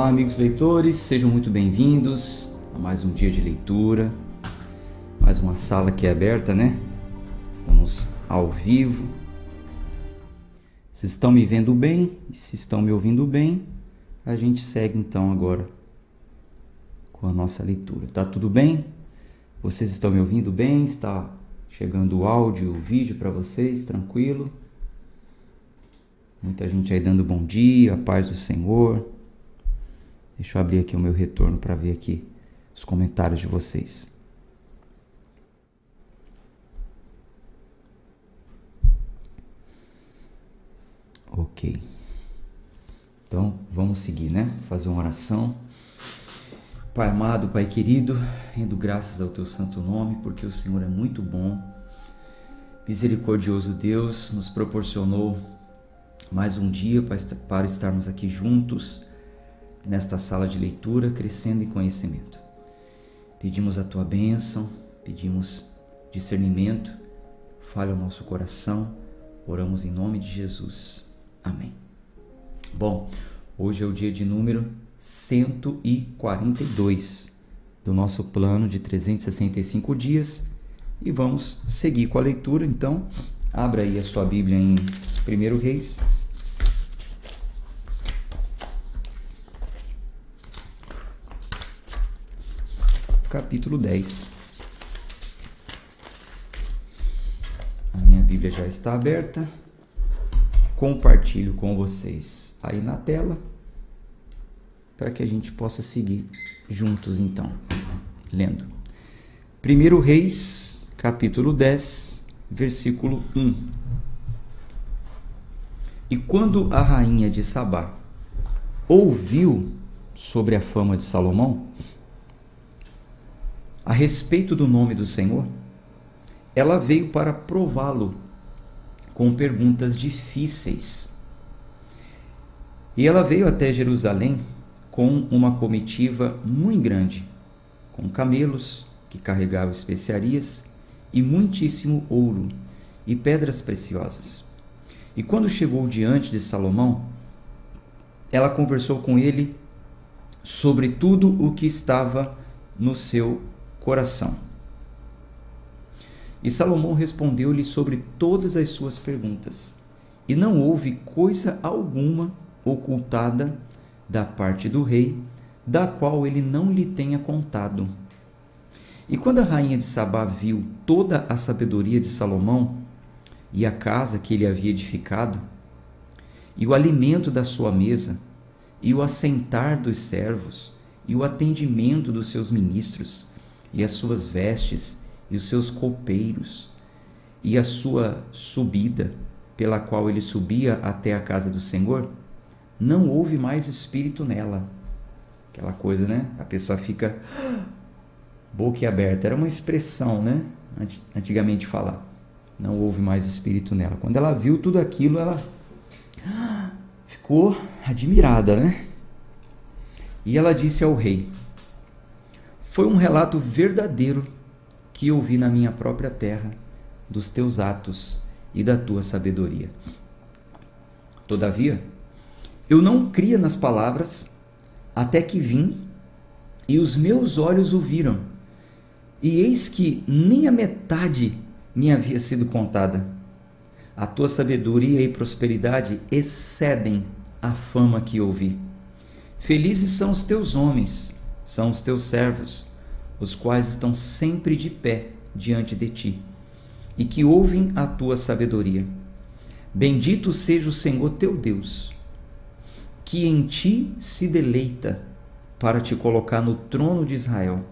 Olá, amigos leitores, sejam muito bem-vindos a mais um dia de leitura, mais uma sala que é aberta, né? Estamos ao vivo. Se estão me vendo bem e se estão me ouvindo bem, a gente segue então agora com a nossa leitura. Tá tudo bem? Vocês estão me ouvindo bem? Está chegando o áudio, o vídeo para vocês, tranquilo? Muita gente aí dando bom dia, a paz do Senhor. Deixa eu abrir aqui o meu retorno para ver aqui os comentários de vocês. Ok. Então, vamos seguir, né? Fazer uma oração. Pai amado, Pai querido, rendo graças ao Teu santo nome, porque o Senhor é muito bom. Misericordioso Deus, nos proporcionou mais um dia para estarmos aqui juntos, nesta sala de leitura, crescendo em conhecimento. Pedimos a Tua bênção, pedimos discernimento, fale ao nosso coração, oramos em nome de Jesus. Amém. Bom, hoje é o dia de número 142 do nosso plano de 365 dias e vamos seguir com a leitura. Então, abra aí a sua Bíblia em 1 Reis. Capítulo 10. A minha Bíblia já está aberta. Compartilho com vocês aí na tela para que a gente possa seguir juntos então, lendo. 1 Reis, capítulo 10, versículo 1. E quando a rainha de Sabá ouviu sobre a fama de Salomão, a respeito do nome do Senhor, ela veio para prová-lo com perguntas difíceis. E ela veio até Jerusalém com uma comitiva muito grande, com camelos que carregavam especiarias e muitíssimo ouro e pedras preciosas. E quando chegou diante de Salomão, ela conversou com ele sobre tudo o que estava no seu coração. E Salomão respondeu-lhe sobre todas as suas perguntas, e não houve coisa alguma ocultada da parte do rei, da qual ele não lhe tenha contado. E quando a rainha de Sabá viu toda a sabedoria de Salomão, e a casa que ele havia edificado, e o alimento da sua mesa, e o assentar dos servos, e o atendimento dos seus ministros, e as suas vestes, e os seus copeiros, e a sua subida, pela qual ele subia até a casa do Senhor, não houve mais espírito nela. Aquela coisa, né? A pessoa fica boquiaberta. Era uma expressão, né? Antigamente falar. Não houve mais espírito nela. Quando ela viu tudo aquilo, ela ficou admirada, né? E ela disse ao rei: foi um relato verdadeiro que ouvi na minha própria terra dos teus atos e da tua sabedoria. Todavia, eu não cria nas palavras até que vim e os meus olhos o viram, e eis que nem a metade me havia sido contada. A tua sabedoria e prosperidade excedem a fama que ouvi. Felizes são os teus homens, são os teus servos, os quais estão sempre de pé diante de ti, e que ouvem a tua sabedoria. Bendito seja o Senhor teu Deus, que em ti se deleita para te colocar no trono de Israel,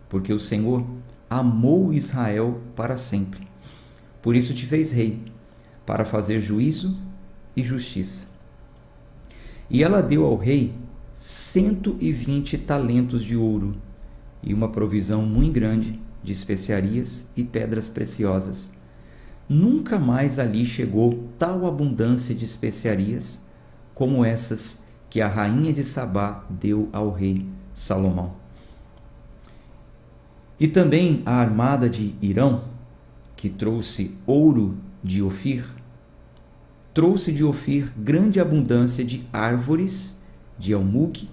porque o Senhor amou Israel para sempre. Por isso te fez rei, para fazer juízo e justiça. E ela deu ao rei 120 talentos de ouro, e uma provisão muito grande de especiarias e pedras preciosas. Nunca mais ali chegou tal abundância de especiarias como essas que a rainha de Sabá deu ao rei Salomão. E também a armada de Irão, que trouxe ouro de Ofir, trouxe de Ofir grande abundância de árvores de almugue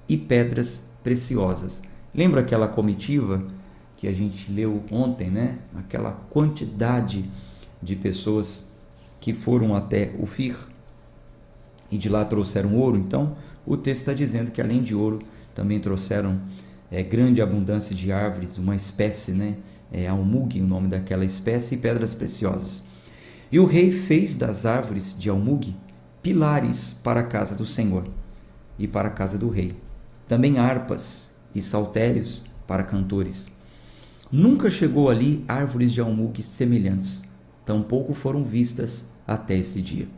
e pedras preciosas. Lembra aquela comitiva que a gente leu ontem, né? Aquela quantidade de pessoas que foram até Ofir e de lá trouxeram ouro. Então, o texto está dizendo que além de ouro, também trouxeram grande abundância de árvores, uma espécie, né? Almugue, o nome daquela espécie, e pedras preciosas. E o rei fez das árvores de almugue pilares para a casa do Senhor e para a casa do rei. Também harpas e saltérios para cantores. Nunca chegou ali árvores de almugue semelhantes, tampouco foram vistas até esse dia.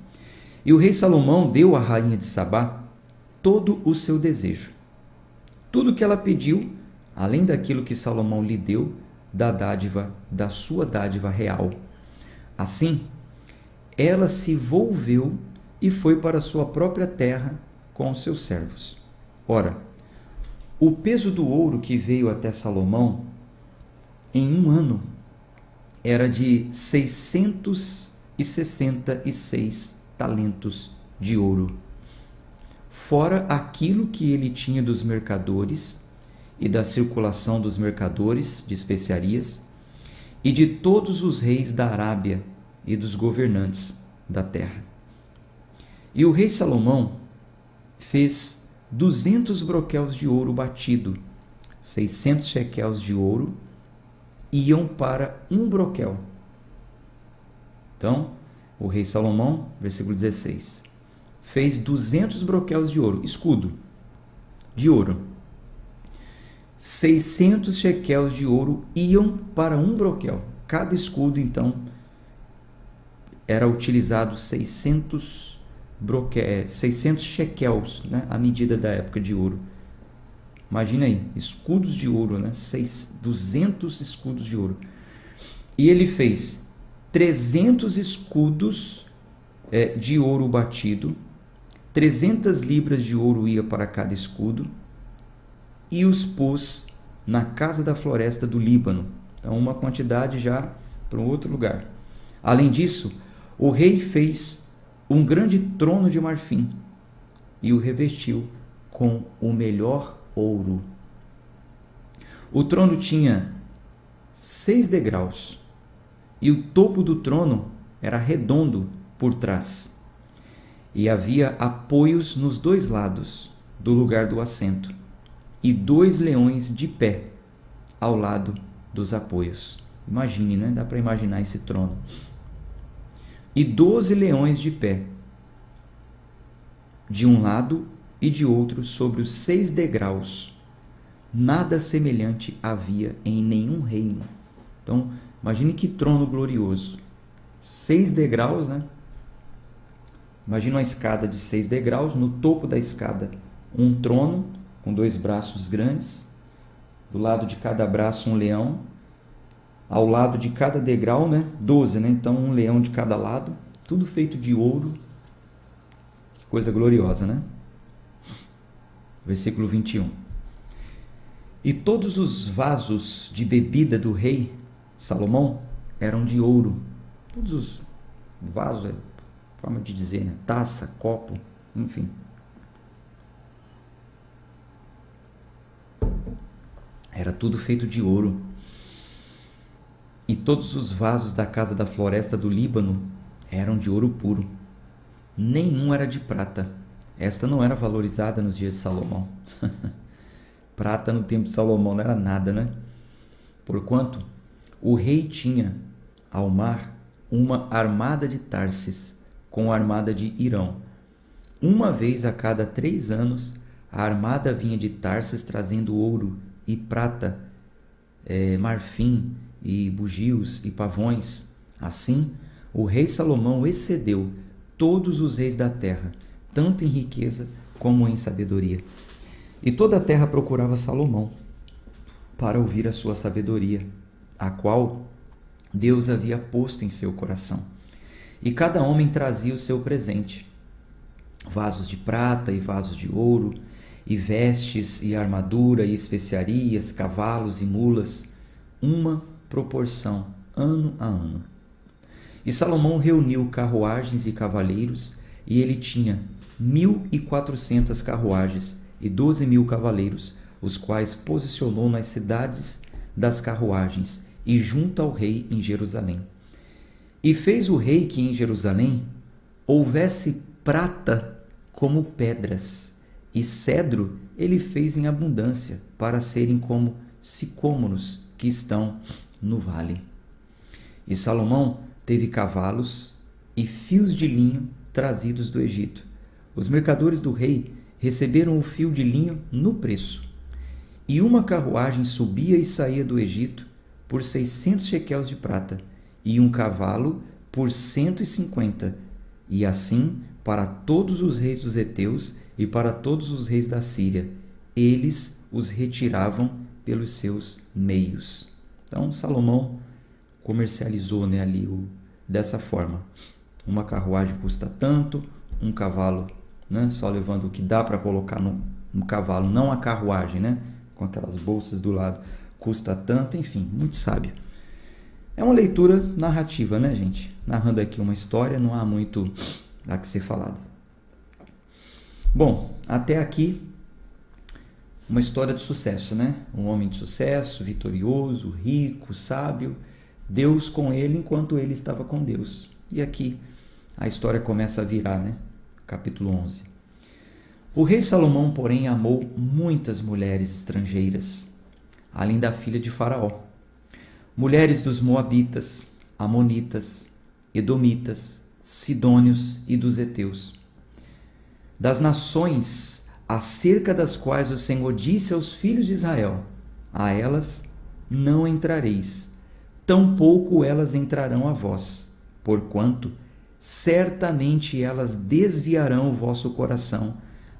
E o rei Salomão deu à rainha de Sabá todo o seu desejo. Tudo que ela pediu, além daquilo que Salomão lhe deu, da sua dádiva real. Assim, ela se volveu e foi para sua própria terra com os seus servos. Ora, o peso do ouro que veio até Salomão em um ano era de 666 talentos de ouro, fora aquilo que ele tinha dos mercadores e da circulação dos mercadores de especiarias e de todos os reis da Arábia e dos governantes da terra. E o rei Salomão fez 200 broquéis de ouro batido, 600 shequels de ouro iam para um broquel. Então, o rei Salomão, versículo 16, fez 200 broquéis de ouro, escudo de ouro. 600 shequels de ouro iam para um broquel. Cada escudo, então, era utilizado 600 shekels, né? A medida da época de ouro. Imagina aí, escudos de ouro, né? 200 escudos de ouro. E ele fez 300 escudos de ouro batido, 300 libras de ouro ia para cada escudo, e os pôs na casa da floresta do Líbano. Então, uma quantidade já para um outro lugar. Além disso, o rei fez um grande trono de marfim e o revestiu com o melhor ouro. O trono tinha 6 degraus e o topo do trono era redondo por trás. E havia apoios nos 2 lados do lugar do assento e 2 leões de pé ao lado dos apoios. Imagine, né? Dá para imaginar esse trono. E 12 leões de pé, de um lado e de outro, sobre os 6 degraus. Nada semelhante havia em nenhum reino. Então, imagine que trono glorioso. 6 degraus, né? Imagina uma escada de 6 degraus, no topo da escada um trono com 2 braços grandes, do lado de cada braço um leão, ao lado de cada degrau, né? 12, né? Então um leão de cada lado, tudo feito de ouro. Que coisa gloriosa, né? Versículo 21. E todos os vasos de bebida do rei Salomão eram de ouro. Todos os vasos, forma de dizer, né? Taça, copo, enfim. Era tudo feito de ouro. E todos os vasos da casa da floresta do Líbano eram de ouro puro. Nenhum era de prata. Esta não era valorizada nos dias de Salomão. Prata no tempo de Salomão não era nada, né? Porquanto o rei tinha ao mar uma armada de Tarsis com a armada de Irão. Uma vez a cada 3 anos, a armada vinha de Tarsis trazendo ouro e prata, marfim e bugios e pavões. Assim, o rei Salomão excedeu todos os reis da terra, tanto em riqueza como em sabedoria. E toda a terra procurava Salomão para ouvir a sua sabedoria, a qual Deus havia posto em seu coração. E cada homem trazia o seu presente, vasos de prata e vasos de ouro, e vestes e armadura e especiarias, cavalos e mulas, uma proporção, ano a ano. E Salomão reuniu carruagens e cavaleiros, e ele tinha 1.400 carruagens e 12.000 cavaleiros, os quais posicionou nas cidades das carruagens e junto ao rei em Jerusalém. E fez o rei que em Jerusalém houvesse prata como pedras, e cedro ele fez em abundância, para serem como sicômoros que estão no vale. E Salomão teve cavalos e fios de linho trazidos do Egito. Os mercadores do rei receberam o fio de linho no preço. E uma carruagem subia e saía do Egito por 600 shequels de prata, e um cavalo por 150, e assim para todos os reis dos heteus e para todos os reis da Síria. Eles os retiravam pelos seus meios. Então Salomão comercializou, né, ali dessa forma. Uma carruagem custa tanto, um cavalo, né, só levando o que dá para colocar no cavalo, não a carruagem, né, com aquelas bolsas do lado, custa tanto, enfim, muito sábio. É uma leitura narrativa, né, gente? Narrando aqui uma história, não há muito a que ser falado. Bom, até aqui uma história de sucesso, né? Um homem de sucesso, vitorioso, rico, sábio, Deus com ele enquanto ele estava com Deus. E aqui a história começa a virar, né? Capítulo 11. O rei Salomão, porém, amou muitas mulheres estrangeiras, além da filha de Faraó, mulheres dos Moabitas, Amonitas, Edomitas, Sidônios e dos heteus, das nações acerca das quais o Senhor disse aos filhos de Israel: a elas não entrareis, tampouco elas entrarão a vós, porquanto certamente elas desviarão o vosso coração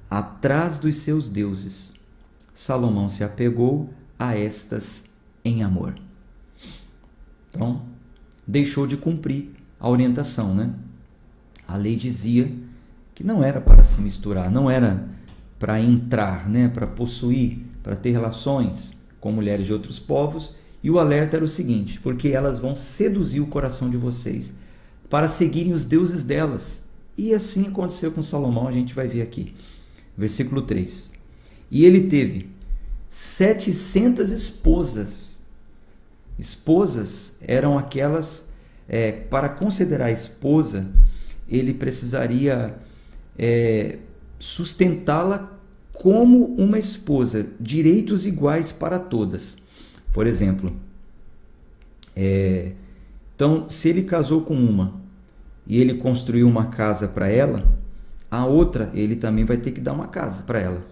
atrás dos seus deuses. Salomão se apegou a estas em amor. Então, deixou de cumprir a orientação, né? A lei dizia que não era para se misturar, não era para entrar, né? Para possuir, para ter relações com mulheres de outros povos. E o alerta era o seguinte: porque elas vão seduzir o coração de vocês para seguirem os deuses delas. E assim aconteceu com Salomão, a gente vai ver aqui. Versículo 3. E ele teve 700 esposas. Esposas eram aquelas, para considerar esposa, ele precisaria sustentá-la como uma esposa, direitos iguais para todas. Por exemplo, então, se ele casou com uma e ele construiu uma casa para ela, a outra ele também vai ter que dar uma casa para ela.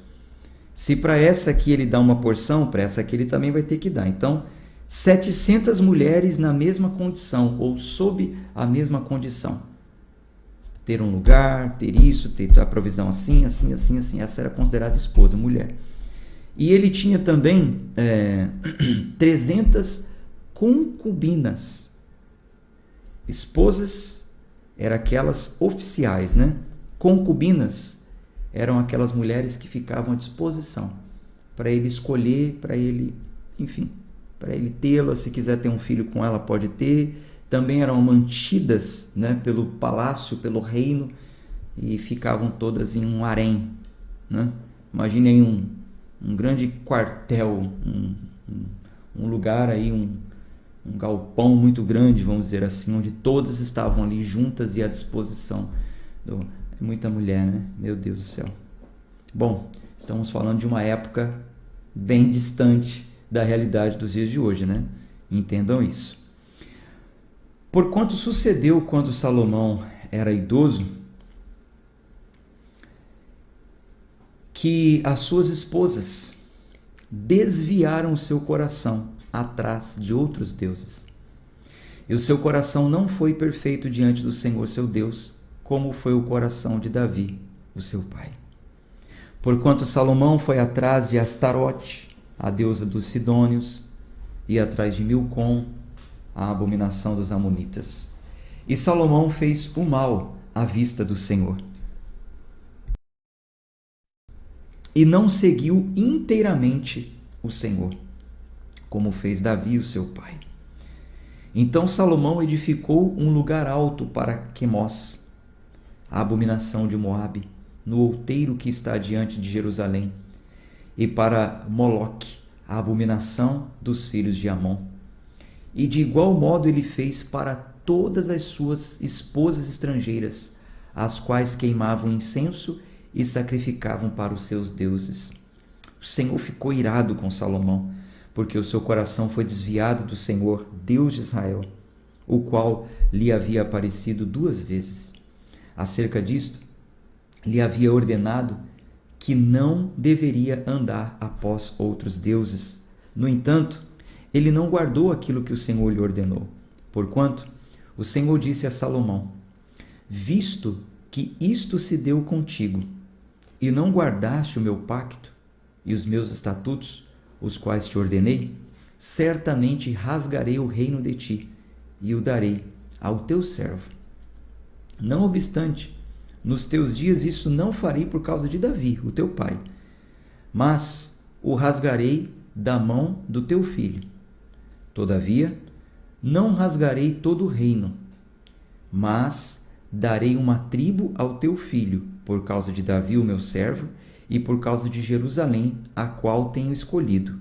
Se para essa aqui ele dá uma porção, para essa aqui ele também vai ter que dar. Então, 700 mulheres na mesma condição, ou sob a mesma condição. Ter um lugar, ter isso, ter a provisão assim, assim, assim, assim. Essa era considerada esposa, mulher. E ele tinha também 300 concubinas. Esposas eram aquelas oficiais, né? Concubinas eram aquelas mulheres que ficavam à disposição para ele escolher, para ele, enfim, para ele tê-la. Se quiser ter um filho com ela, pode ter. Também eram mantidas, né, pelo palácio, pelo reino, e ficavam todas em um harém, né? Imagine aí um grande quartel, um lugar aí, um galpão muito grande, vamos dizer assim, onde todas estavam ali juntas e à disposição. Muita mulher, né? Meu Deus do céu. Bom, estamos falando de uma época bem distante da realidade dos dias de hoje, né? Entendam isso. Porquanto sucedeu quando Salomão era idoso, que as suas esposas desviaram o seu coração atrás de outros deuses. E o seu coração não foi perfeito diante do Senhor seu Deus, como foi o coração de Davi, o seu pai. Porquanto Salomão foi atrás de Astarote, a deusa dos Sidônios, e atrás de Milcom, a abominação dos Amonitas. E Salomão fez o mal à vista do Senhor. E não seguiu inteiramente o Senhor, como fez Davi, o seu pai. Então Salomão edificou um lugar alto para Quemós, a abominação de Moabe, no outeiro que está diante de Jerusalém, e para Moloque, a abominação dos filhos de Amon. E de igual modo ele fez para todas as suas esposas estrangeiras, as quais queimavam incenso e sacrificavam para os seus deuses. O Senhor ficou irado com Salomão, porque o seu coração foi desviado do Senhor, Deus de Israel, o qual lhe havia aparecido 2 vezes. Acerca disto, lhe havia ordenado que não deveria andar após outros deuses. No entanto, ele não guardou aquilo que o Senhor lhe ordenou. Porquanto, o Senhor disse a Salomão: visto que isto se deu contigo, e não guardaste o meu pacto e os meus estatutos, os quais te ordenei, certamente rasgarei o reino de ti e o darei ao teu servo. Não obstante, nos teus dias isso não farei por causa de Davi, o teu pai, mas o rasgarei da mão do teu filho. Todavia, não rasgarei todo o reino, mas darei uma tribo ao teu filho, por causa de Davi, o meu servo, e por causa de Jerusalém, a qual tenho escolhido.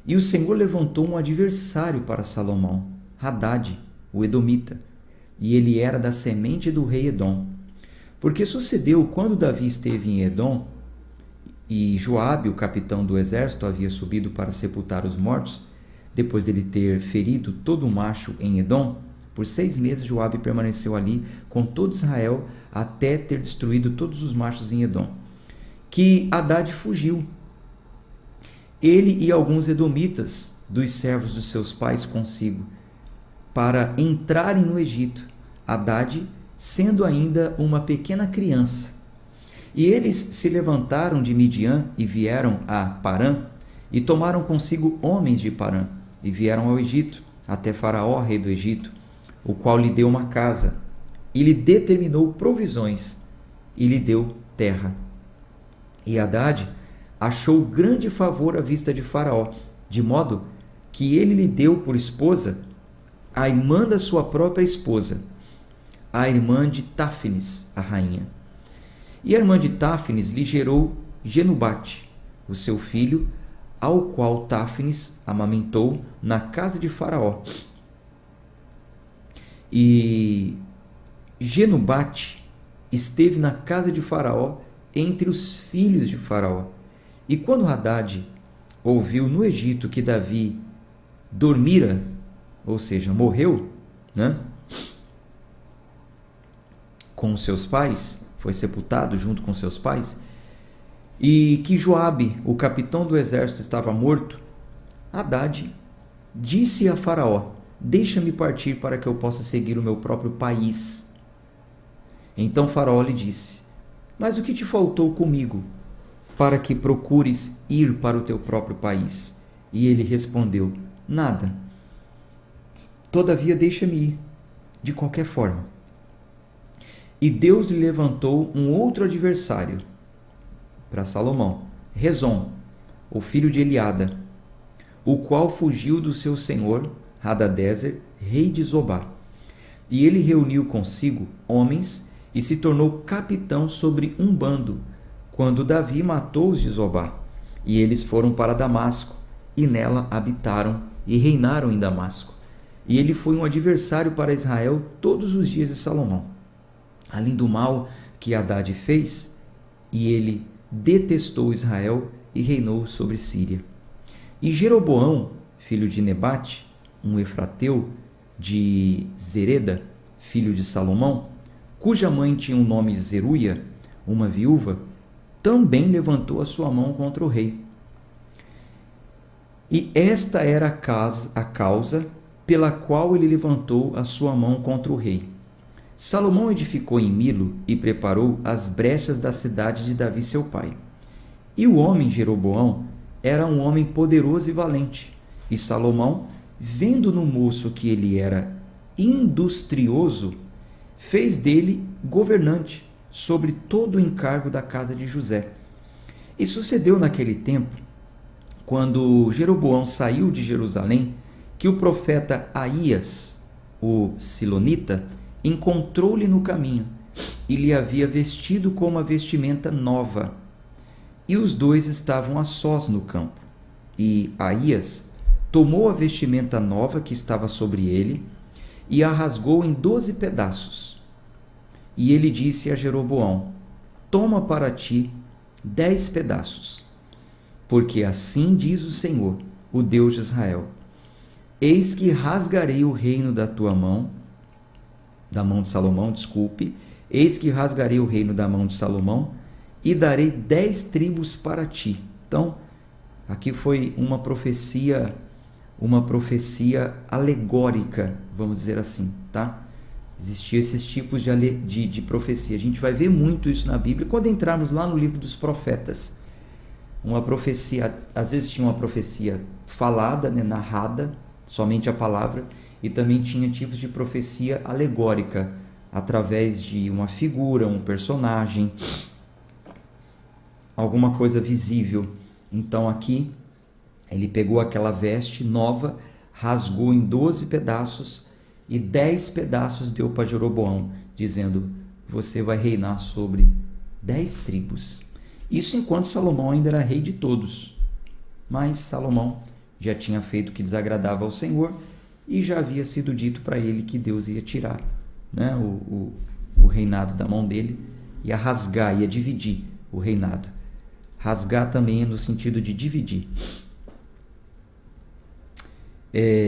E o Senhor levantou um adversário para Salomão, Hadade, o edomita, e ele era da semente do rei Edom. Porque sucedeu, quando Davi esteve em Edom, e Joabe, o capitão do exército, havia subido para sepultar os mortos, depois dele ter ferido todo o macho em Edom, por 6 meses Joabe permaneceu ali com todo Israel, até ter destruído todos os machos em Edom, que Hadade fugiu. Ele e alguns edomitas, dos servos dos seus pais consigo, para entrarem no Egito, Hadade sendo ainda uma pequena criança. E eles se levantaram de Midian e vieram a Parã, e tomaram consigo homens de Parã, e vieram ao Egito, até Faraó, rei do Egito, o qual lhe deu uma casa, e lhe determinou provisões, e lhe deu terra. E Hadade achou grande favor à vista de Faraó, de modo que ele lhe deu por esposa a irmã da sua própria esposa, a irmã de Táfnis, a rainha. E a irmã de Táfnis lhe gerou Genubate, o seu filho, ao qual Táfnis amamentou na casa de Faraó. E Genubate esteve na casa de Faraó entre os filhos de Faraó. E quando Hadade ouviu no Egito que Davi dormira, ou seja, morreu, com seus pais, foi sepultado junto com seus pais, e que Joabe, o capitão do exército, estava morto, Hadade disse a Faraó: deixa-me partir para que eu possa seguir o meu próprio país. Então Faraó lhe disse: mas o que te faltou comigo para que procures ir para o teu próprio país? E ele respondeu: nada. Todavia deixa-me ir, de qualquer forma. E Deus lhe levantou um outro adversário para Salomão, Rezon, o filho de Eliada, o qual fugiu do seu senhor Hadadezer, rei de Zobá. E ele reuniu consigo homens e se tornou capitão sobre um bando, quando Davi matou os de Zobá. E eles foram para Damasco, e nela habitaram e reinaram em Damasco. E ele foi um adversário para Israel todos os dias de Salomão. Além do mal que Hadade fez, e ele detestou Israel e reinou sobre Síria. E Jeroboão, filho de Nebate, um efrateu de Zereda, filho de Salomão, cuja mãe tinha o nome Zeruia, uma viúva, também levantou a sua mão contra o rei. E esta era a causa pela qual ele levantou a sua mão contra o rei. Salomão edificou em Milo e preparou as brechas da cidade de Davi seu pai. E o homem Jeroboão era um homem poderoso e valente. E Salomão, vendo no moço que ele era industrioso, fez dele governante sobre todo o encargo da casa de José. E sucedeu naquele tempo, quando Jeroboão saiu de Jerusalém, que o profeta Aías, o silonita, encontrou-lhe no caminho e lhe havia vestido com uma vestimenta nova. E os dois estavam a sós no campo. E Ahias tomou a vestimenta nova que estava sobre ele e a rasgou em 12 pedaços. E ele disse a Jeroboão: toma para ti 10 pedaços, porque assim diz o Senhor, o Deus de Israel: eis que rasgarei o reino da tua mão, da mão de Salomão, eis que rasgarei o reino da mão de Salomão e darei 10 tribos para ti. Então, aqui foi uma profecia alegórica, vamos dizer assim, tá? Existiam esses tipos de profecia. A gente vai ver muito isso na Bíblia quando entrarmos lá no livro dos profetas. Uma profecia, às vezes tinha uma profecia falada, né, narrada, somente a palavra, e também tinha tipos de profecia alegórica, através de uma figura, um personagem, alguma coisa visível. Então aqui ele pegou aquela veste nova, rasgou em 12 pedaços e 10 pedaços deu para Jeroboão, dizendo: você vai reinar sobre 10 tribos. Isso enquanto Salomão ainda era rei de todos. Mas Salomão já tinha feito o que desagradava ao Senhor e já havia sido dito para ele que Deus ia tirar, né, o reinado da mão dele, ia rasgar, ia dividir o reinado. Rasgar também é no sentido de dividir.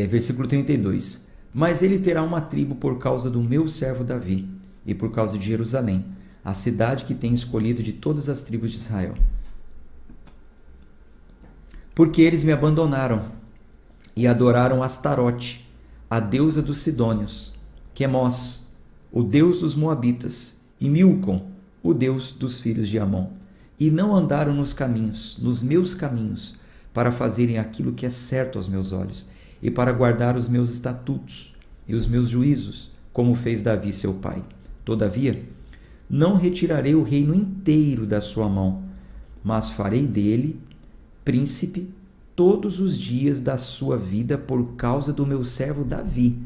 Versículo 32. Mas ele terá uma tribo por causa do meu servo Davi e por causa de Jerusalém, a cidade que tem escolhido de todas as tribos de Israel. Porque eles me abandonaram e adoraram Astarote, a deusa dos Sidônios, Quemós, o deus dos Moabitas, e Milcom, o deus dos filhos de Amon, e não andaram nos meus caminhos, para fazerem aquilo que é certo aos meus olhos, e para guardar os meus estatutos e os meus juízos, como fez Davi seu pai. Todavia, não retirarei o reino inteiro da sua mão, mas farei dele príncipe todos os dias da sua vida por causa do meu servo Davi,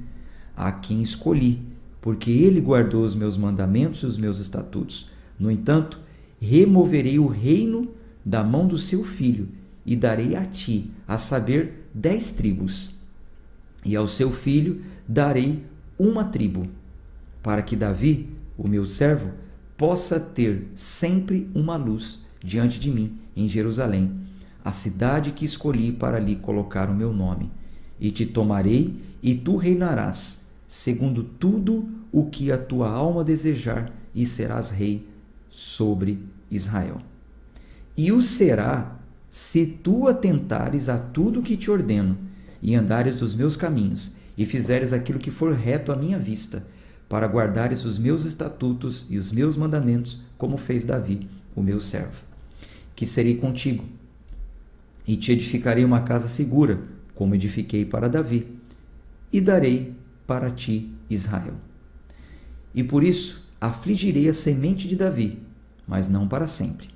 a quem escolhi, porque ele guardou os meus mandamentos e os meus estatutos. No entanto, removerei o reino da mão do seu filho e darei a ti, a saber, 10 tribos, e ao seu filho darei uma tribo, para que Davi, o meu servo, possa ter sempre uma luz diante de mim em Jerusalém, a cidade que escolhi para ali colocar o meu nome. E te tomarei, e tu reinarás, segundo tudo o que a tua alma desejar, e serás rei sobre Israel. E o será, se tu atentares a tudo o que te ordeno, e andares dos meus caminhos, e fizeres aquilo que for reto à minha vista, para guardares os meus estatutos e os meus mandamentos, como fez Davi, o meu servo. Que serei contigo, e te edificarei uma casa segura, como edifiquei para Davi, e darei para ti Israel. E por isso afligirei a semente de Davi, mas não para sempre.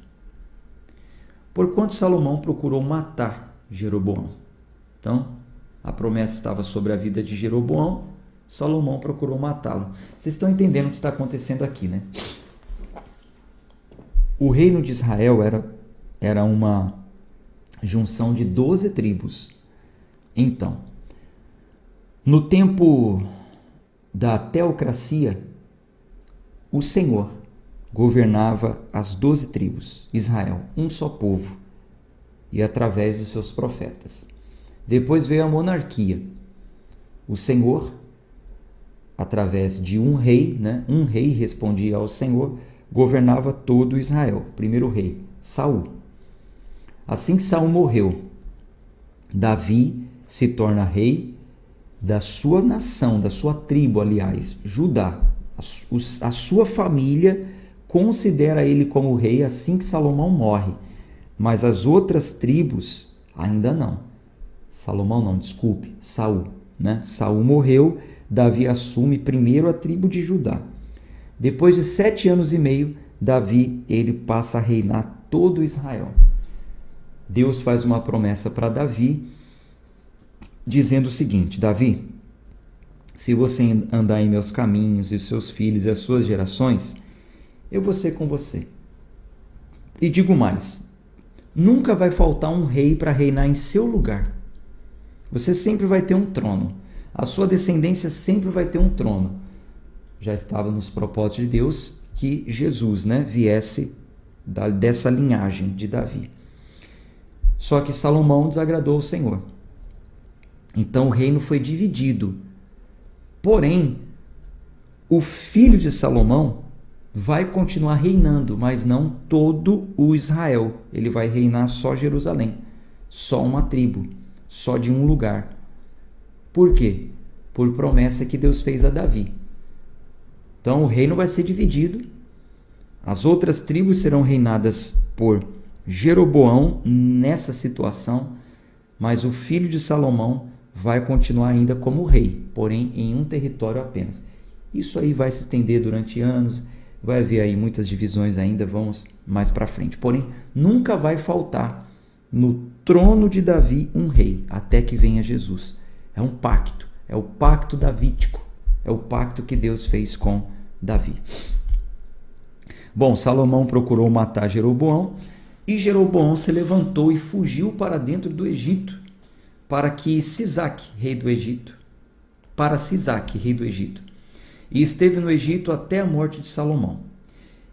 Porquanto Salomão procurou matar Jeroboão. Então, a promessa estava sobre a vida de Jeroboão, Salomão procurou matá-lo. Vocês estão entendendo o que está acontecendo aqui, né? O reino de Israel era uma junção de 12 tribos. Então, no tempo da teocracia, o Senhor governava as 12 tribos, Israel, um só povo, e através dos seus profetas. Depois veio a monarquia. O Senhor, através de um rei, né? Um rei respondia ao Senhor, governava todo Israel. Primeiro rei, Saul. Assim que Saul morreu, Davi se torna rei da sua nação, da sua tribo, aliás, Judá. A sua família considera ele como rei assim que Salomão morre, mas as outras tribos ainda não. Saul, né? Saul morreu, Davi assume primeiro a tribo de Judá. Depois de 7 anos e meio, Davi ele passa a reinar todo Israel. Deus faz uma promessa para Davi, dizendo o seguinte: Davi, se você andar em meus caminhos, e os seus filhos e as suas gerações, eu vou ser com você. E digo mais, Nunca vai faltar um rei para reinar em seu lugar. Você sempre vai ter um trono. A sua descendência sempre vai ter um trono. Já estava nos propósitos de Deus que Jesus, viesse dessa linhagem de Davi. Só que Salomão desagradou o Senhor. Então o reino foi dividido. Porém, o filho de Salomão vai continuar reinando, mas não todo o Israel. Ele vai reinar só Jerusalém, só uma tribo, só de um lugar. Por quê? Por promessa que Deus fez a Davi. Então o reino vai ser dividido. As outras tribos serão reinadas por Jeroboão nessa situação, mas o filho de Salomão vai continuar ainda como rei, porém em um território apenas. Isso aí vai se estender durante anos, vai haver aí muitas divisões ainda, vamos mais para frente. Porém, nunca vai faltar no trono de Davi um rei, até que venha Jesus. É um pacto, é o pacto davídico, é o pacto que Deus fez com Davi. Bom, Salomão procurou matar Jeroboão, e Jeroboão se levantou e fugiu para dentro do Egito, para Sisaque, rei do Egito, e esteve no Egito até a morte de Salomão.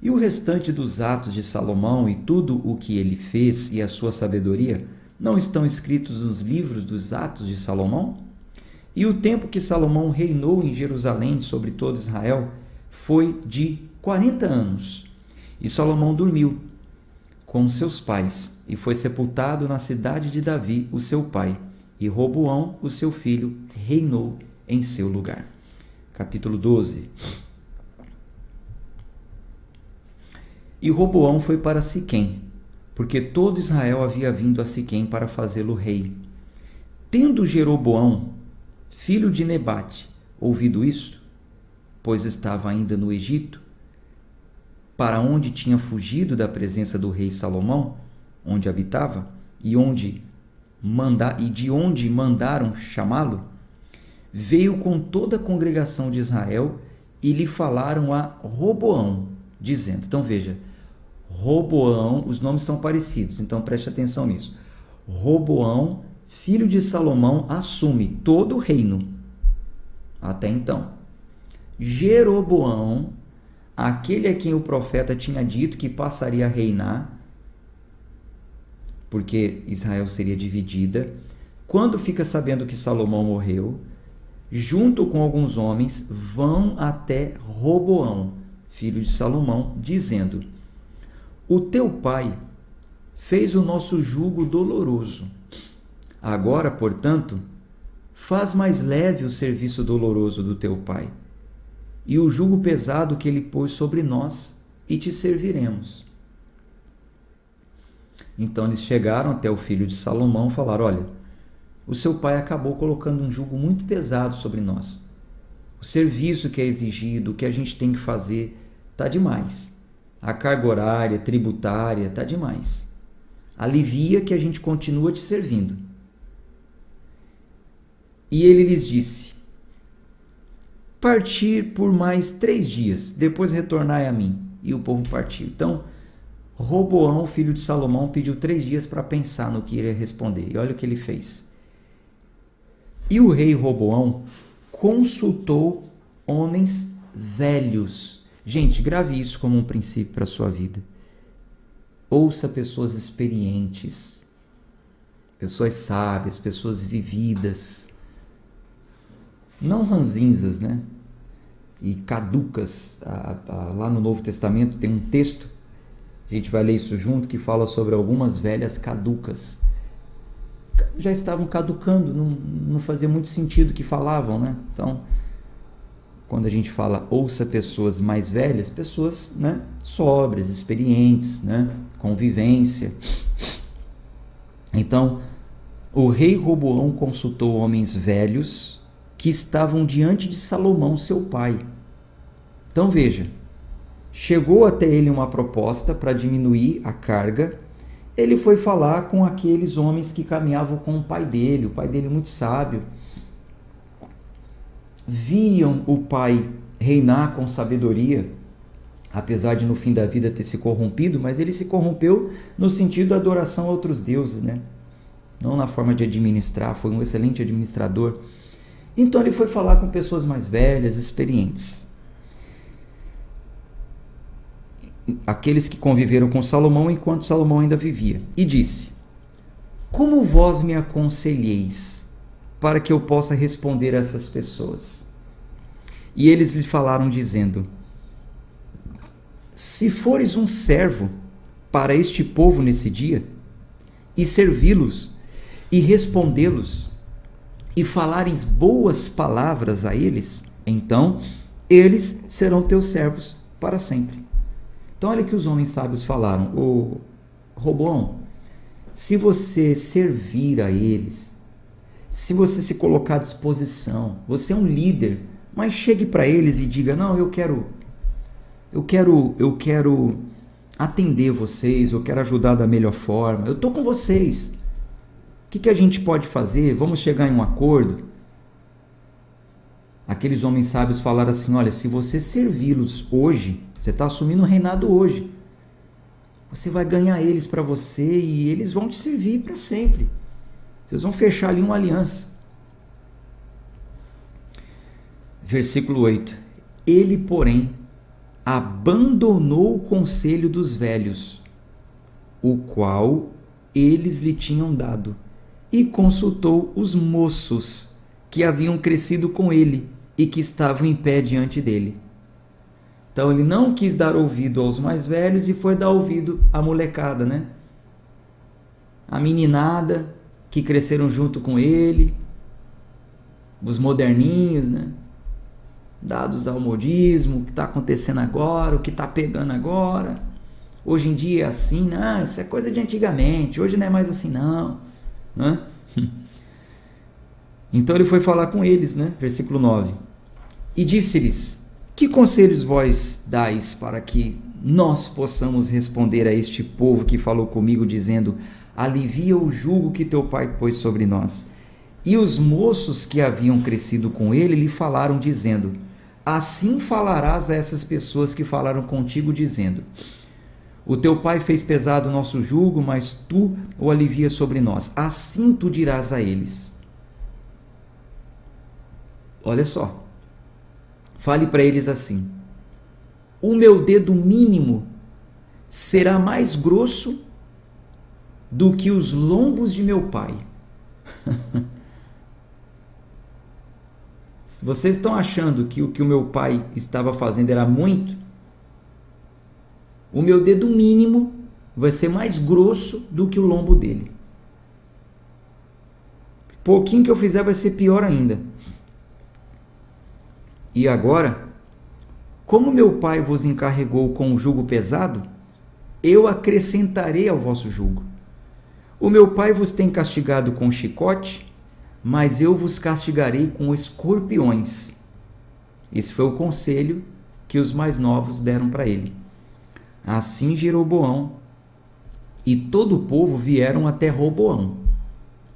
E o restante dos atos de Salomão e tudo o que ele fez e a sua sabedoria não estão escritos nos livros dos atos de Salomão? E o tempo que Salomão reinou em Jerusalém sobre todo Israel foi de 40 anos. E Salomão dormiu com seus pais e foi sepultado na cidade de Davi, o seu pai. E Roboão, o seu filho, reinou em seu lugar. Capítulo 12. E Roboão foi para Siquém, porque todo Israel havia vindo a Siquém para fazê-lo rei. Tendo Jeroboão, filho de Nebate, ouvido isso, pois estava ainda no Egito, para onde tinha fugido da presença do rei Salomão, onde habitava, e de onde mandaram chamá-lo, veio com toda a congregação de Israel e lhe falaram a Roboão, dizendo, então veja, Roboão, os nomes são parecidos, então preste atenção nisso. Roboão, filho de Salomão, assume todo o reino, até então. Jeroboão, aquele a quem o profeta tinha dito que passaria a reinar, porque Israel seria dividida, quando fica sabendo que Salomão morreu, junto com alguns homens, vão até Roboão, filho de Salomão, dizendo, o teu pai fez o nosso jugo doloroso. Agora, portanto, faz mais leve o serviço doloroso do teu pai, e o jugo pesado que ele pôs sobre nós, e te serviremos. Então eles chegaram até o filho de Salomão e falaram, olha, o seu pai acabou colocando um jugo muito pesado sobre nós. O serviço que é exigido, o que a gente tem que fazer, está demais. A carga horária, tributária, está demais. Alivia que a gente continua te servindo. E ele lhes disse, partir por mais 3 dias, depois retornai a mim. E o povo partiu. Então, Roboão, filho de Salomão, pediu 3 dias para pensar no que iria responder. E olha o que ele fez. E o rei Roboão consultou homens velhos. Gente, grave isso como um princípio para a sua vida. Ouça pessoas experientes, pessoas sábias, pessoas vividas, não ranzinzas, e caducas. Lá no Novo Testamento tem um texto, a gente vai ler isso junto, que fala sobre algumas velhas caducas. Já estavam caducando, não fazia muito sentido o que falavam, Então, quando a gente fala ouça pessoas mais velhas, pessoas sóbrias, experientes, com vivência. Então, o rei Roboão consultou homens velhos que estavam diante de Salomão, seu pai. Então veja, chegou até ele uma proposta para diminuir a carga. Ele foi falar com aqueles homens que caminhavam com o pai dele muito sábio. Viam o pai reinar com sabedoria, apesar de no fim da vida ter se corrompido, mas ele se corrompeu no sentido da adoração a outros deuses, né? Não na forma de administrar, foi um excelente administrador. Então ele foi falar com pessoas mais velhas, experientes. Aqueles que conviveram com Salomão enquanto Salomão ainda vivia. E disse: como vós me aconselheis para que eu possa responder a essas pessoas? E eles lhe falaram dizendo: se fores um servo para este povo nesse dia, e servi-los, e respondê-los, e falares boas palavras a eles, então eles serão teus servos para sempre. Então olha o que os homens sábios falaram: ô Roboão, se você servir a eles, se você se colocar à disposição, você é um líder, mas chegue para eles e diga: não, eu quero atender vocês, eu quero ajudar da melhor forma, eu estou com vocês. O que a gente pode fazer? Vamos chegar em um acordo? Aqueles homens sábios falaram assim: olha, se você servi-los hoje, você está assumindo o reinado hoje, você vai ganhar eles para você e eles vão te servir para sempre. Vocês vão fechar ali uma aliança. Versículo 8. Ele, porém, abandonou o conselho dos velhos, o qual eles lhe tinham dado, e consultou os moços que haviam crescido com ele e que estavam em pé diante dele. Então ele não quis dar ouvido aos mais velhos e foi dar ouvido à molecada, né? A meninada que cresceram junto com ele, os moderninhos, né? Dados ao modismo, o que está acontecendo agora, o que está pegando agora. Hoje em dia é assim, não, isso é coisa de antigamente, hoje não é mais assim não. Né? Então ele foi falar com eles, né? Versículo 9. E disse-lhes: que conselhos vós dais para que nós possamos responder a este povo que falou comigo, dizendo: alivia o jugo que teu pai pôs sobre nós? E os moços que haviam crescido com ele lhe falaram, dizendo: assim falarás a essas pessoas que falaram contigo, dizendo: o teu pai fez pesado o nosso jugo, mas tu o alivias sobre nós. Assim tu dirás a eles. Olha só. Fale para eles assim: o meu dedo mínimo será mais grosso do que os lombos de meu pai. Se vocês estão achando que o que o meu pai estava fazendo era muito, o meu dedo mínimo vai ser mais grosso do que o lombo dele. Pouquinho que eu fizer vai ser pior ainda. E agora, como meu pai vos encarregou com um jugo pesado, eu acrescentarei ao vosso jugo. O meu pai vos tem castigado com chicote, mas eu vos castigarei com escorpiões. Esse foi o conselho que os mais novos deram para ele. Assim Jeroboão e todo o povo vieram até Roboão.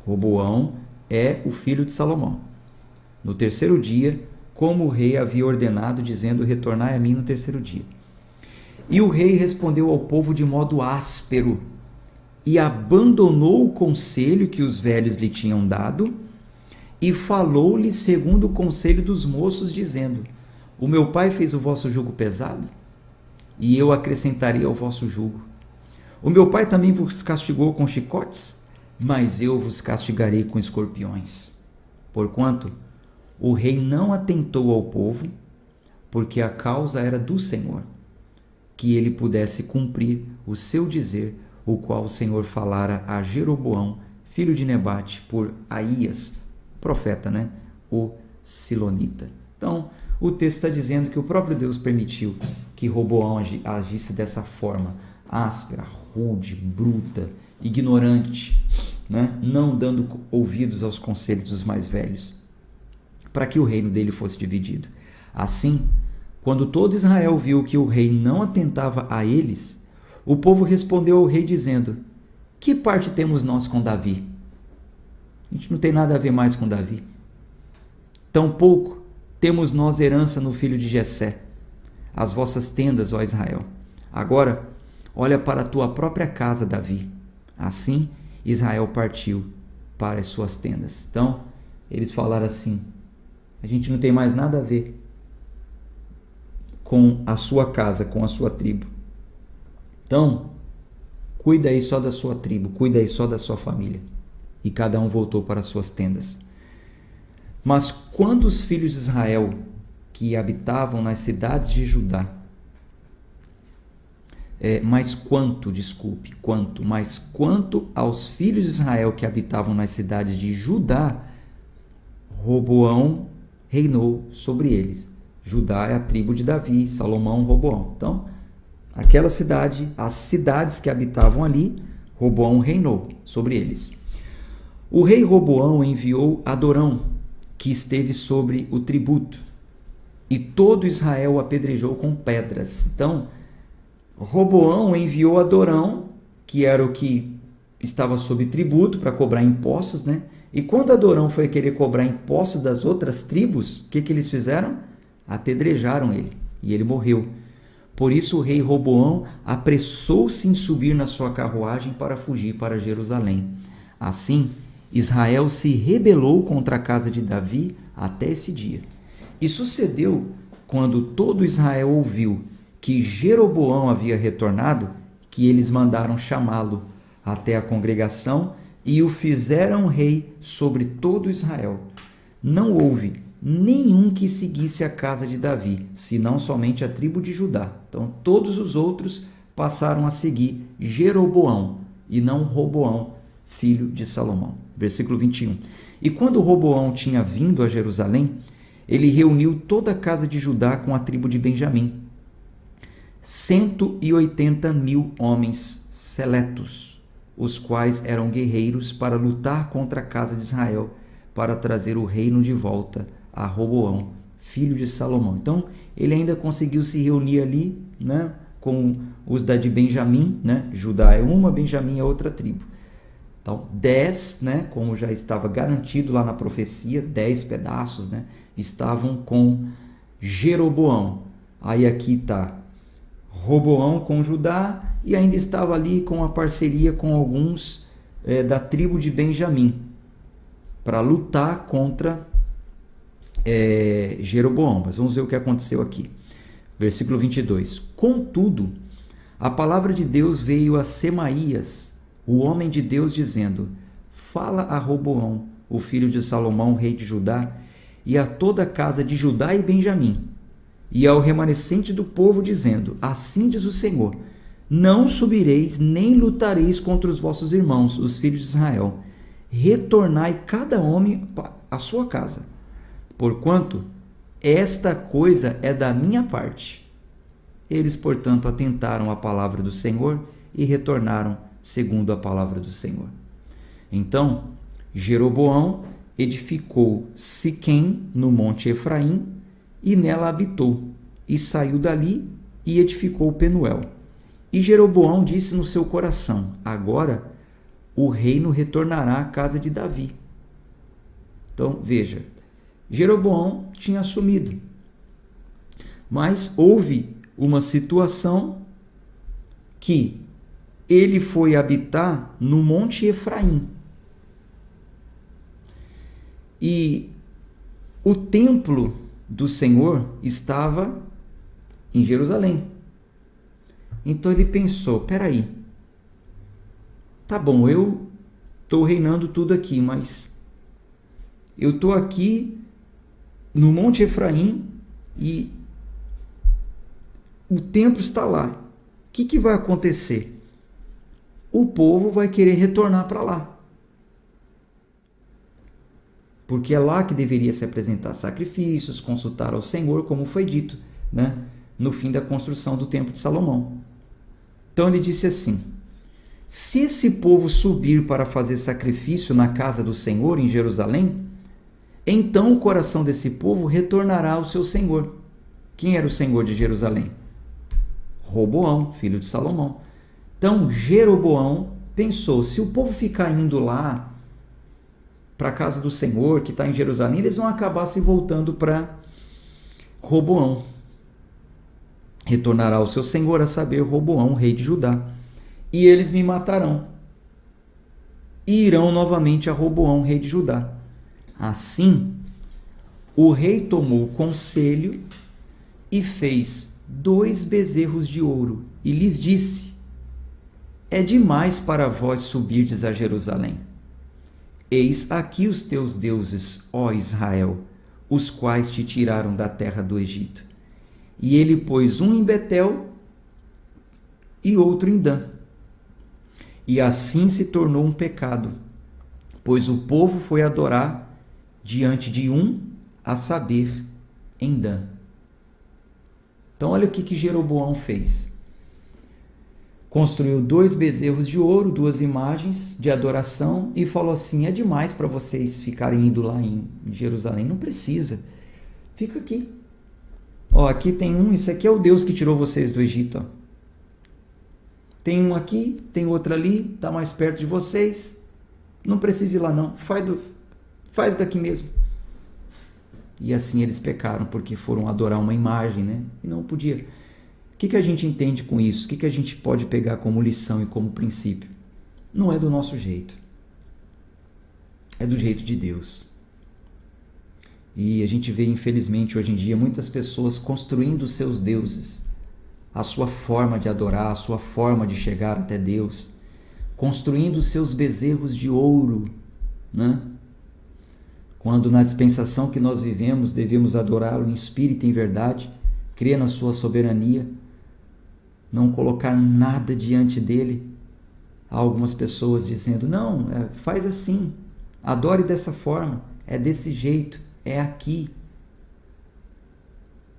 Roboão é o filho de Salomão. No terceiro dia, como o rei havia ordenado, dizendo: retornai a mim no terceiro dia. E o rei respondeu ao povo de modo áspero, e abandonou o conselho que os velhos lhe tinham dado, e falou-lhe segundo o conselho dos moços, dizendo: o meu pai fez o vosso jugo pesado, e eu acrescentarei ao vosso jugo. O meu pai também vos castigou com chicotes, mas eu vos castigarei com escorpiões. Porquanto o rei não atentou ao povo, porque a causa era do Senhor, que ele pudesse cumprir o seu dizer, o qual o Senhor falara a Jeroboão, filho de Nebate, por Aías, profeta, né? O Silonita. Então, o texto está dizendo que o próprio Deus permitiu que Roboão agisse dessa forma, áspera, rude, bruta, ignorante, né? Não dando ouvidos aos conselhos dos mais velhos, para que o reino dele fosse dividido. Assim, quando todo Israel viu que o rei não atentava a eles, o povo respondeu ao rei dizendo: que parte temos nós com Davi? A gente não tem nada a ver mais com Davi. Tampouco temos nós herança no filho de Jessé. as vossas tendas, ó Israel. Agora, olha para a tua própria casa, Davi. Assim, Israel partiu para as suas tendas. Então, eles falaram assim: a gente não tem mais nada a ver com a sua casa, com a sua tribo. Então, cuida aí só da sua tribo, cuida aí só da sua família. E cada um voltou para as suas tendas. Mas quando os filhos de Israel que habitavam nas cidades de Judá, mas quanto aos filhos de Israel que habitavam nas cidades de Judá, Roboão reinou sobre eles. Judá é a tribo de Davi, Salomão, Roboão. Então, aquela cidade, as cidades que habitavam ali, Roboão reinou sobre eles. O rei Roboão enviou Adorão, que esteve sobre o tributo, e todo Israel o apedrejou com pedras. Então, Roboão enviou Adorão, que era o que estava sob tributo para cobrar impostos, né? E quando Adorão foi querer cobrar impostos das outras tribos, o que eles fizeram? Apedrejaram ele, e ele morreu. Por isso o rei Roboão apressou-se em subir na sua carruagem para fugir para Jerusalém. Assim, Israel se rebelou contra a casa de Davi até esse dia. E sucedeu quando todo Israel ouviu que Jeroboão havia retornado, que eles mandaram chamá-lo até a congregação e o fizeram rei sobre todo Israel. Não houve nenhum que seguisse a casa de Davi, senão somente a tribo de Judá. Então todos os outros passaram a seguir Jeroboão e não Roboão, filho de Salomão. Versículo 21. E quando Roboão tinha vindo a Jerusalém, ele reuniu toda a casa de Judá com a tribo de Benjamim, 180.000 homens seletos, os quais eram guerreiros para lutar contra a casa de Israel, para trazer o reino de volta a Roboão, filho de Salomão. Então, ele ainda conseguiu se reunir ali, né, com os da de Benjamim, né? Judá é uma, Benjamim é outra tribo. Então, 10, né, como já estava garantido lá na profecia, 10 pedaços, né, estavam com Jeroboão. Aí aqui está Roboão com Judá e ainda estava ali com a parceria com alguns da tribo de Benjamim para lutar contra Jeroboão. Mas vamos ver o que aconteceu aqui. Versículo 22. Contudo, a palavra de Deus veio a Semaías, o homem de Deus, dizendo: fala a Roboão, o filho de Salomão, rei de Judá, e a toda a casa de Judá e Benjamim, e ao remanescente do povo, dizendo: assim diz o Senhor, não subireis nem lutareis contra os vossos irmãos, os filhos de Israel. Retornai cada homem à sua casa, porquanto esta coisa é da minha parte. Eles, portanto, atentaram à palavra do Senhor e retornaram segundo a palavra do Senhor. Então, Jeroboão edificou Siquém no monte Efraim e nela habitou, e saiu dali e edificou Penuel. E Jeroboão disse no seu coração: agora o reino retornará à casa de Davi. Então, veja, Jeroboão tinha assumido, mas houve uma situação que ele foi habitar no monte Efraim. E o templo do Senhor estava em Jerusalém. Então ele pensou: peraí, tá bom, eu estou reinando tudo aqui, mas eu estou aqui no Monte Efraim e o templo está lá. O que vai acontecer? O povo vai querer retornar para lá, porque é lá que deveria se apresentar sacrifícios, consultar ao Senhor, como foi dito, né, no fim da construção do templo de Salomão. Então ele disse assim: se esse povo subir para fazer sacrifício na casa do Senhor em Jerusalém, então o coração desse povo retornará ao seu Senhor. Quem era o Senhor de Jerusalém? Roboão, filho de Salomão. Então Jeroboão pensou: se o povo ficar indo lá para a casa do Senhor, que está em Jerusalém, eles vão acabar se voltando para Roboão. retornará ao seu senhor, a saber, Roboão, rei de Judá, e eles me matarão, e irão novamente a Roboão, rei de Judá. Assim, o rei tomou conselho e fez 2 bezerros de ouro, e lhes disse: é demais para vós subirdes a Jerusalém. Eis aqui os teus deuses, ó Israel, os quais te tiraram da terra do Egito. E ele pôs um em Betel e outro em Dan. E assim se tornou um pecado, pois o povo foi adorar diante de um, a saber, em Dan. Então olha o que Jeroboão fez. Construiu 2 bezerros de ouro, 2 imagens de adoração e falou assim: é demais para vocês ficarem indo lá em Jerusalém, não precisa, fica aqui. Ó, aqui tem um, isso aqui é o Deus que tirou vocês do Egito. Ó. Tem um aqui, tem outro ali, está mais perto de vocês, não precisa ir lá não, faz daqui mesmo. E assim eles pecaram, porque foram adorar uma imagem, né? E não podia. O que a gente entende com isso? O que a gente pode pegar como lição e como princípio? Não é do nosso jeito. É do jeito de Deus. E a gente vê, infelizmente, hoje em dia, muitas pessoas construindo seus deuses, a sua forma de adorar, a sua forma de chegar até Deus, construindo seus bezerros de ouro, né? Quando na dispensação que nós vivemos, devemos adorá-lo em espírito e em verdade, crer na sua soberania, não colocar nada diante dele. Há algumas pessoas dizendo: não, faz assim, adore dessa forma, é desse jeito, é aqui,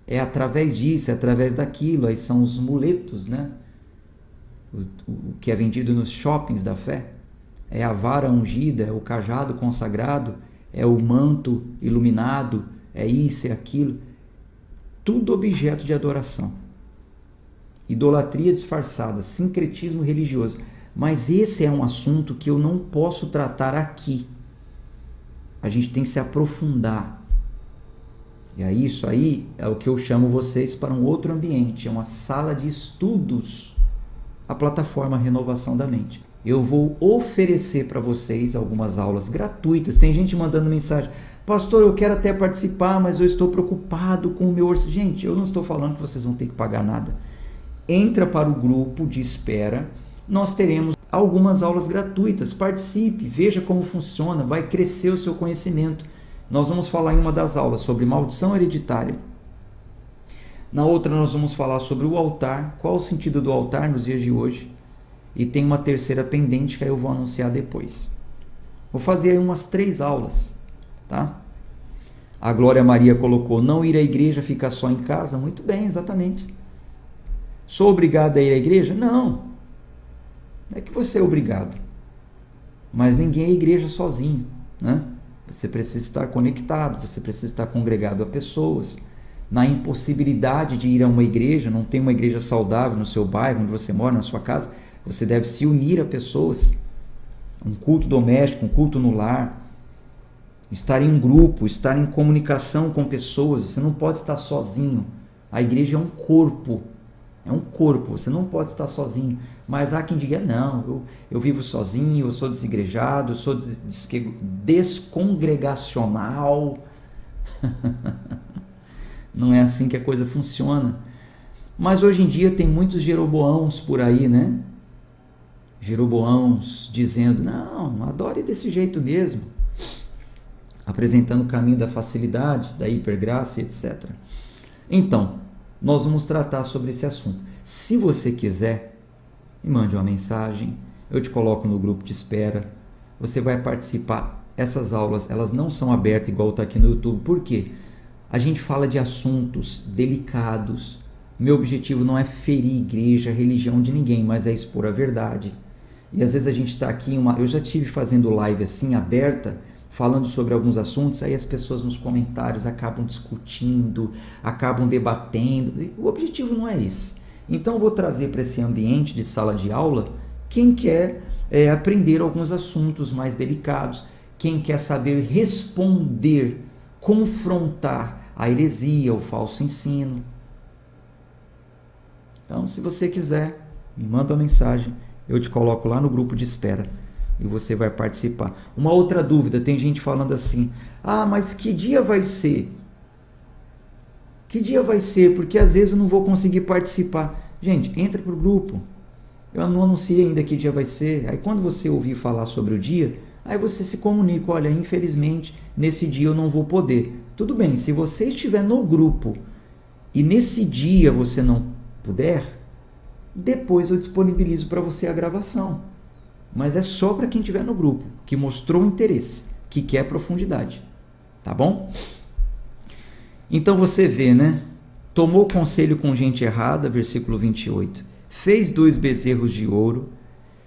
é através disso, é através daquilo. Aí são os muletos, né? O que é vendido nos shoppings da fé, é a vara ungida, é o cajado consagrado, é o manto iluminado, é isso, é aquilo, tudo objeto de adoração. Idolatria disfarçada, sincretismo religioso. Mas esse é um assunto que eu não posso tratar aqui. A gente tem que se aprofundar. E aí, isso aí é o que eu chamo vocês para um outro ambiente, é uma sala de estudos, a plataforma Renovação da Mente. Eu vou oferecer para vocês algumas aulas gratuitas. Tem gente mandando mensagem: pastor, eu quero até participar, mas eu estou preocupado com o meu orçamento. Gente, eu não estou falando que vocês vão ter que pagar nada. Entra para o grupo de espera, nós teremos algumas aulas gratuitas, participe, veja como funciona, vai crescer o seu conhecimento. Nós vamos falar em uma das aulas sobre maldição hereditária. Na outra nós vamos falar sobre o altar, qual o sentido do altar nos dias de hoje. E tem uma terceira pendente que eu vou anunciar depois. Vou fazer aí umas 3 aulas, tá? A Glória Maria colocou: não ir à igreja, ficar só em casa. Muito bem, exatamente. Sou obrigado a ir à igreja? Não. Não é que você é obrigado. Mas ninguém é à igreja sozinho, né? Você precisa estar conectado, você precisa estar congregado a pessoas. Na impossibilidade de ir a uma igreja, não tem uma igreja saudável no seu bairro, onde você mora, na sua casa, você deve se unir a pessoas. Um culto doméstico, um culto no lar. Estar em um grupo, estar em comunicação com pessoas. Você não pode estar sozinho. A igreja é um corpo. É um corpo, você não pode estar sozinho. Mas há quem diga: não, eu vivo sozinho, eu sou desigrejado, eu sou descongregacional. Não é assim que a coisa funciona. Mas hoje em dia tem muitos Jeroboãos por aí, né? Jeroboãos dizendo: não, adore desse jeito mesmo. Apresentando o caminho da facilidade, da hipergraça, etc. Então, nós vamos tratar sobre esse assunto. Se você quiser, me mande uma mensagem, eu te coloco no grupo de espera, você vai participar. Essas aulas, elas não são abertas igual está aqui no YouTube. Por quê? A gente fala de assuntos delicados. Meu objetivo não é ferir igreja, religião de ninguém, mas é expor a verdade. E às vezes a gente está aqui, eu já estive fazendo live assim, aberta, falando sobre alguns assuntos, aí as pessoas nos comentários acabam discutindo, acabam debatendo. O objetivo não é esse. Então eu vou trazer para esse ambiente de sala de aula quem quer aprender alguns assuntos mais delicados, quem quer saber responder, confrontar a heresia, o falso ensino. Então, se você quiser, me manda uma mensagem, eu te coloco lá no grupo de espera e você vai participar. Uma outra dúvida, tem gente falando assim: ah, mas que dia vai ser? Que dia vai ser? Porque às vezes eu não vou conseguir participar. Gente, entra pro grupo. Eu não anunciei ainda que dia vai ser. Aí quando você ouvir falar sobre o dia, aí você se comunica: olha, infelizmente nesse dia eu não vou poder. Tudo bem, se você estiver no grupo e nesse dia você não puder, depois eu disponibilizo para você a gravação. Mas é só para quem estiver no grupo, que mostrou interesse, que quer profundidade. Tá bom? Então você vê, né? Tomou conselho com gente errada, versículo 28. Fez 2 bezerros de ouro.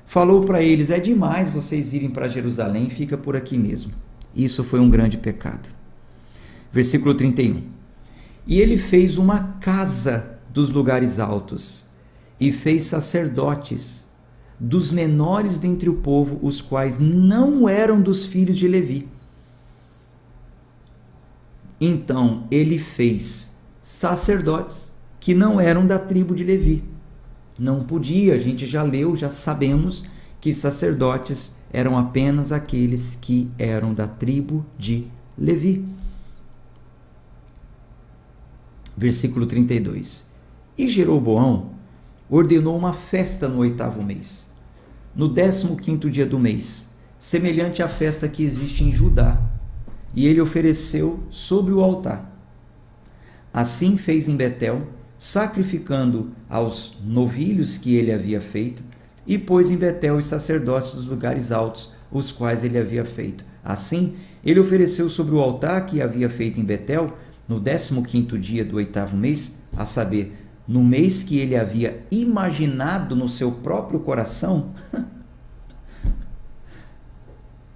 Falou para eles: é demais vocês irem para Jerusalém, fica por aqui mesmo. Isso foi um grande pecado. Versículo 31. E ele fez uma casa dos lugares altos, e fez sacerdotes dos menores dentre o povo, os quais não eram dos filhos de Levi. Então ele fez sacerdotes que não eram da tribo de Levi. Não podia, a gente já leu, já sabemos que sacerdotes eram apenas aqueles que eram da tribo de Levi. Versículo 32. E Jeroboão ordenou uma festa no 8º mês, no 15º dia do mês, semelhante à festa que existe em Judá, e ele ofereceu sobre o altar. Assim fez em Betel, sacrificando aos novilhos que ele havia feito, e pôs em Betel os sacerdotes dos lugares altos, os quais ele havia feito. Assim, ele ofereceu sobre o altar que havia feito em Betel, no 15º dia do 8º mês, a saber, no mês que ele havia imaginado no seu próprio coração,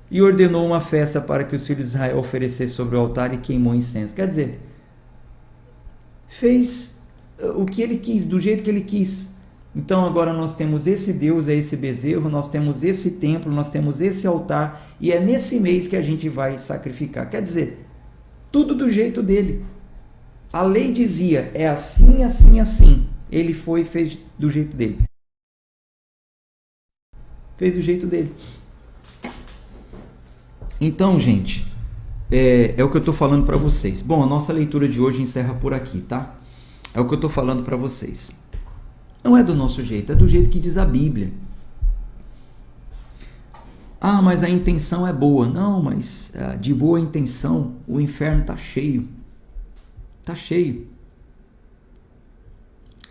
e ordenou uma festa para que os filhos de Israel oferecessem sobre o altar e queimou incenso. Quer dizer, fez o que ele quis, do jeito que ele quis. Então agora nós temos esse Deus, é esse bezerro, nós temos esse templo, nós temos esse altar, e é nesse mês que a gente vai sacrificar. Quer dizer, tudo do jeito dele. A lei dizia, é assim, assim, assim. Ele foi e fez do jeito dele. Fez do jeito dele. Então, gente, é o que eu estou falando para vocês. Bom, a nossa leitura de hoje encerra por aqui, tá? É o que eu estou falando para vocês. Não é do nosso jeito, é do jeito que diz a Bíblia. Ah, mas a intenção é boa. Não, mas de boa intenção o inferno está cheio. Está cheio.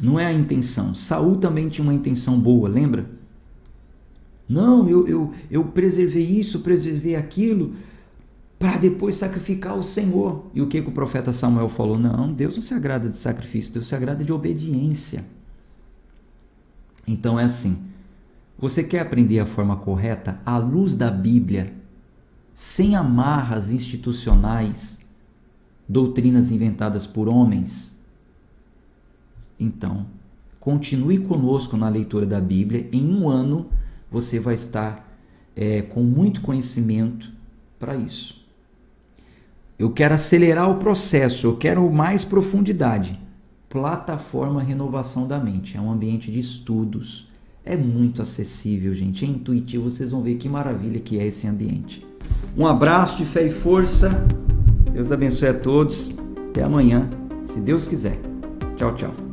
Não é a intenção. Saul também tinha uma intenção boa, lembra? Não, eu preservei isso, preservei aquilo, para depois sacrificar o Senhor. E o que o profeta Samuel falou? Não, Deus não se agrada de sacrifício, Deus se agrada de obediência. Então é assim, você quer aprender a forma correta, à luz da Bíblia, sem amarras institucionais, doutrinas inventadas por homens? Então, continue conosco na leitura da Bíblia. Em um ano, você vai estar com muito conhecimento para isso. Eu quero acelerar o processo, eu quero mais profundidade. Plataforma Renovação da Mente, é um ambiente de estudos. É muito acessível, gente, é intuitivo, vocês vão ver que maravilha que é esse ambiente. Um abraço de fé e força, Deus abençoe a todos, até amanhã, se Deus quiser. Tchau, tchau.